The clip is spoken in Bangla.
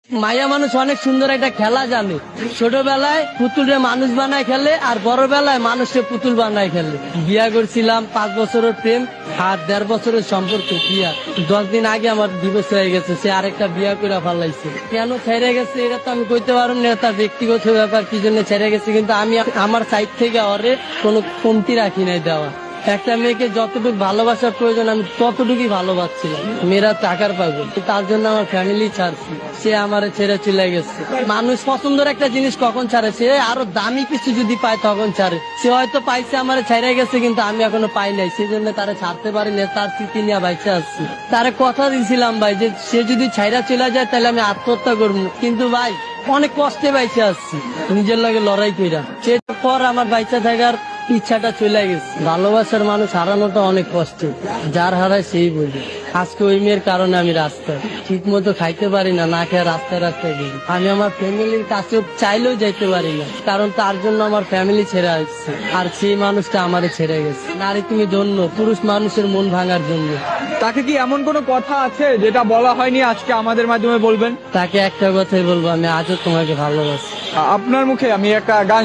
মাইয়া মানুষ অনেক সুন্দর একটা খেলা জানে। ছোটবেলায় পুতুলে মানুষ বানায় খেলে, আর বড় বেলায় মানুষকে পুতুল বানায় খেলে। বিয়া করছিলাম 5 বছরের প্রেম আর 1.5 বছরের সম্পর্ক। বিয়া 10 দিন আগে আমার ডিভোর্স হয়ে গেছে, সে আরেকটা বিয়া করে ফেলাইছে। কেন ছেড়ে গেছে এটা তো আমি কইতে পারবো না, তার ব্যক্তিগত ব্যাপার কি জন্য ছেড়ে গেছে, কিন্তু আমি আমার সাইড থেকে ওরে কোনো কমতি রাখি নাই দেওয়া। একটা মেয়েকে যতটুকু ভালোবাসার প্রয়োজন আমি ততটুকুই ভালোবাসছিলাম। মেয়েরা টাকার পাগল, তার জন্য আমার ফ্যামিলি ছাড়ছি, সে আমার ছেড়ে চলে গেছে। মানুষ পছন্দের একটা জিনিস কখন ছাড়ে, সে আরো দামি কিছু যদি পায় তখন ছাড়ে। সে হয়তো পাইছে আমার ছেড়ে গেছে, কিন্তু আমি এখনো পাই নাই, সেই জন্য তারা ছাড়তে পারিনি। তার স্মৃতি নিয়ে বাইচে আসছি। তারে কথা দিয়েছিলাম ভাই যে সে যদি ছাইরা চলে যায় তাহলে আমি আত্মহত্যা করবো, কিন্তু ভাই অনেক কষ্টে বাইচে আসছি নিজের লাগে লড়াই কইরা। সেটার পর আমার বাইচা থাকার ইচ্ছাটা চলে গেছে। ভালোবাসার মানুষ হারানোটা অনেক কষ্ট, যার হারায় সেই বোঝে। আজকে ওই মেয়ের কারণে আমি রাস্তায় ঠিক মতো খাইতে পারি না, না খেয়ে রাস্তায় রাস্তায় গেছি। আমি আমার ফ্যামিলির কাছে চাইলেও যাইতে পারি না, কারণ তার জন্য আমার ফ্যামিলি ছেড়ে আসছে, আর সেই মানুষটা আমারে ছেড়ে গেছে। নারী তুমি ধন্য, পুরুষ মানুষের মন ভাঙার জন্য। তাকে কি এমন কোনো কথা আছে যেটা বলা হয়নি, আজকে আমাদের মাধ্যমে বলবেন? তাকে একটা কথাই বলবো, আমি আজও তোমাকে ভালোবাসি। আপনার মুখে আমি একটা গান